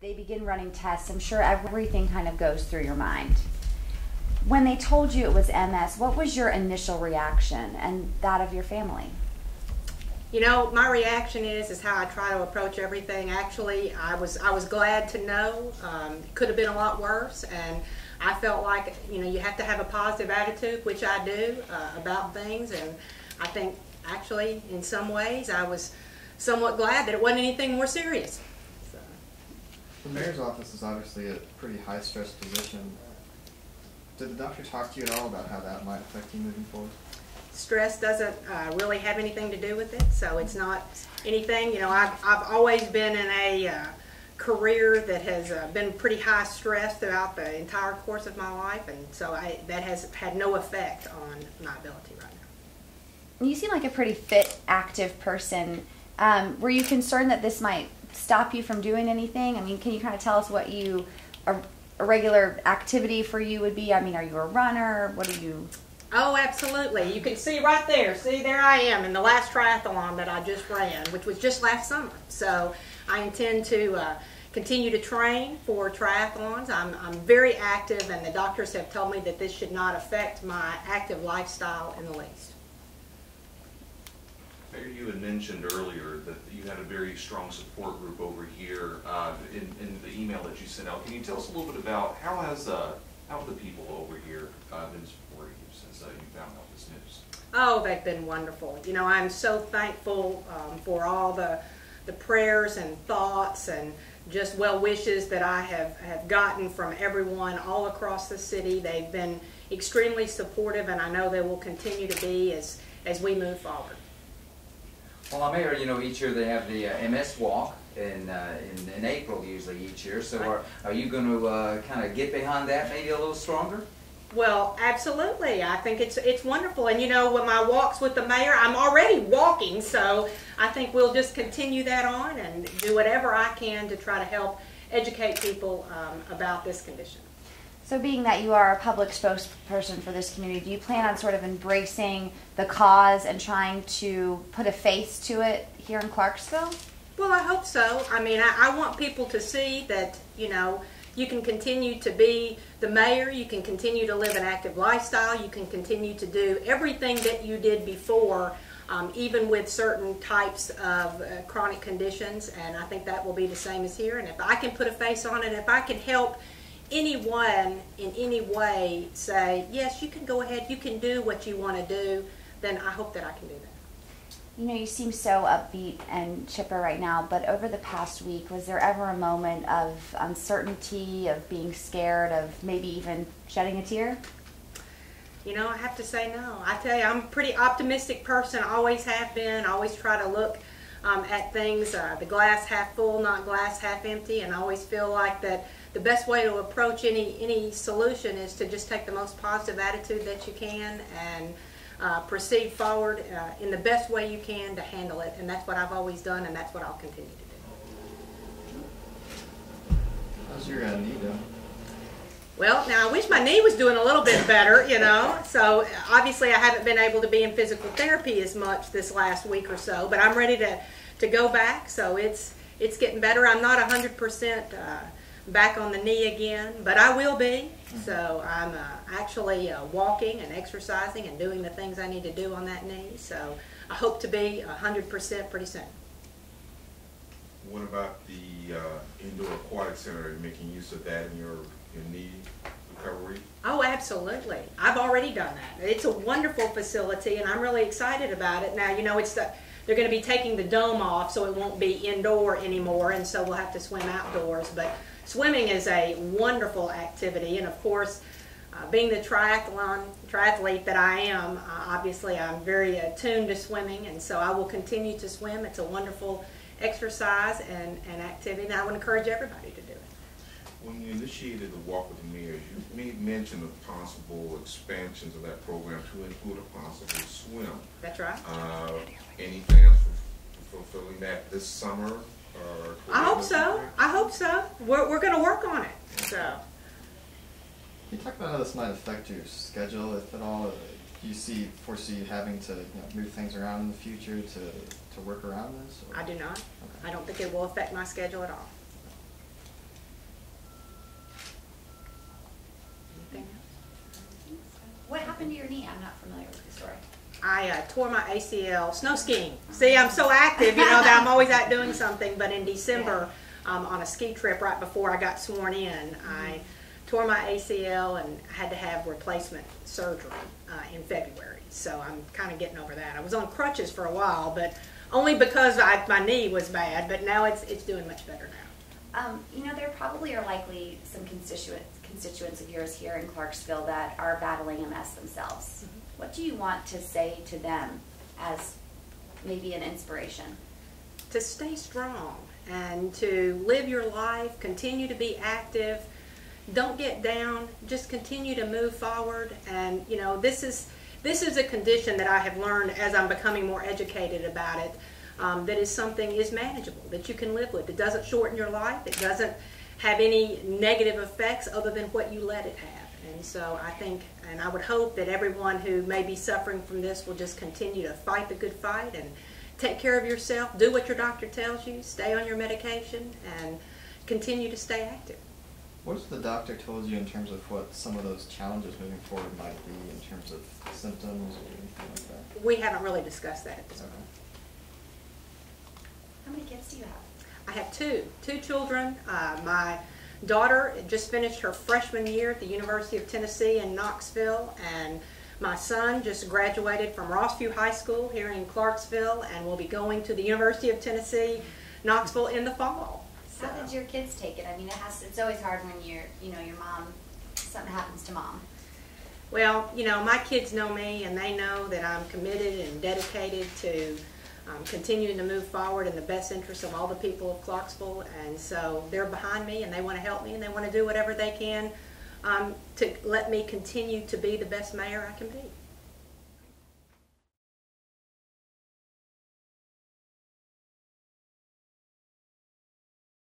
they begin running tests, I'm sure everything kind of goes through your mind. When they told you it was MS, what was your initial reaction and that of your family? You know, my reaction is how I try to approach everything. Actually, I was glad to know. It could have been a lot worse, and I felt like, you know, you have to have a positive attitude, which I do, about things, and I think actually in some ways I was somewhat glad that it wasn't anything more serious. So. The mayor's office is obviously a pretty high stress position. Did the doctor talk to you at all about how that might affect you moving forward? Stress doesn't really have anything to do with it, so it's not anything. You know, I've always been in a career that has been pretty high stress throughout the entire course of my life, and so that has had no effect on my ability right now. You seem like a pretty fit, active person. Were you concerned that this might stop you from doing anything? I mean, can you kind of tell us what a regular activity for you would be? I mean, are you a runner? What do you... Oh, absolutely. You can see right there. See, there I am in the last triathlon that I just ran, which was just last summer. So I intend to continue to train for triathlons. I'm very active, and the doctors have told me that this should not affect my active lifestyle in the least. Mayor, you had mentioned earlier that you had a very strong support group over here in the email that you sent out. Can you tell us a little bit about how have the people over here been supporting you since you found out this news? Oh, they've been wonderful. You know, I'm so thankful for all the prayers and thoughts and just well wishes that I have gotten from everyone all across the city. They've been extremely supportive, and I know they will continue to be as we move forward. Well, Mayor, you know, each year they have the MS Walk in April usually each year. So right. Are you going to kind of get behind that maybe a little stronger? Well, absolutely. I think it's wonderful. And you know, with my walks with the mayor, I'm already walking, so I think we'll just continue that on and do whatever I can to try to help educate people about this condition. So being that you are a public spokesperson for this community, do you plan on sort of embracing the cause and trying to put a face to it here in Clarksville? Well, I hope so. I mean, I want people to see that, you know, you can continue to be the mayor, you can continue to live an active lifestyle, you can continue to do everything that you did before, even with certain types of chronic conditions, and I think that will be the same as here. And if I can put a face on it, if I can help anyone in any way say, yes, you can go ahead, you can do what you want to do, then I hope that I can do that. You know, you seem so upbeat and chipper right now, but over the past week, was there ever a moment of uncertainty, of being scared, of maybe even shedding a tear? You know, I have to say no. I tell you, I'm a pretty optimistic person, always have been, always try to look at things, the glass half full, not glass half empty, and I always feel like that the best way to approach any solution is to just take the most positive attitude that you can and proceed forward in the best way you can to handle it, and that's what I've always done, and that's what I'll continue to do. How's your knee doing? Well, now I wish my knee was doing a little bit better, you know, so obviously I haven't been able to be in physical therapy as much this last week or so, but I'm ready to go back, so it's getting better. I'm not 100% back on the knee again, but I will be. So I'm actually walking and exercising and doing the things I need to do on that knee. So I hope to be 100% pretty soon. What about the indoor aquatic center? Making use of that in your knee recovery? Oh, absolutely. I've already done that. It's a wonderful facility, and I'm really excited about it. Now, you know, they're going to be taking the dome off, so it won't be indoor anymore, and so we'll have to swim outdoors. But swimming is a wonderful activity, and of course, being the triathlete that I am, obviously I'm very attuned to swimming, and so I will continue to swim. It's a wonderful exercise and activity, and I would encourage everybody to do it. When you initiated the Walk with the Mayor, you made mention of possible expansions of that program to include a possible swim. That's right. Any plans for fulfilling that this summer? I hope so. I hope so. We're going to work on it. So. Can you talk about how this might affect your schedule, if at all? Do you foresee having to move things around in the future to work around this? Or? I do not. Okay. I don't think it will affect my schedule at all. Anything else? What happened to your knee? I'm not familiar with the story. I tore my ACL snow skiing. See, I'm so active, you know, that I'm always out doing something. But in December, on a ski trip right before I got sworn in, I tore my ACL and had to have replacement surgery in February. So I'm kind of getting over that. I was on crutches for a while, but only because my knee was bad. But now it's doing much better now. You know, there probably are likely some constituents of yours here in Clarksville that are battling MS themselves. Mm-hmm. What do you want to say to them as maybe an inspiration? To stay strong and to live your life, continue to be active, don't get down, just continue to move forward. And you know, this is a condition that I have learned as I'm becoming more educated about it, that is manageable, that you can live with. It doesn't shorten your life, it doesn't have any negative effects other than what you let it have. And so I think, and I would hope that everyone who may be suffering from this will just continue to fight the good fight and take care of yourself, do what your doctor tells you, stay on your medication, and continue to stay active. What has the doctor told you in terms of what some of those challenges moving forward might be in terms of symptoms or anything like that? We haven't really discussed that at this point. How many kids do you have? I have two children. My daughter just finished her freshman year at the University of Tennessee in Knoxville, and my son just graduated from Rossview High School here in Clarksville and will be going to the University of Tennessee, Knoxville in the fall. So. How did your kids take it? I mean, it's always hard when your mom, something happens to mom. Well, you know, my kids know me and they know that I'm committed and dedicated to continuing to move forward in the best interest of all the people of Clarksville, and so they're behind me and they want to help me and they want to do whatever they can to let me continue to be the best mayor I can be.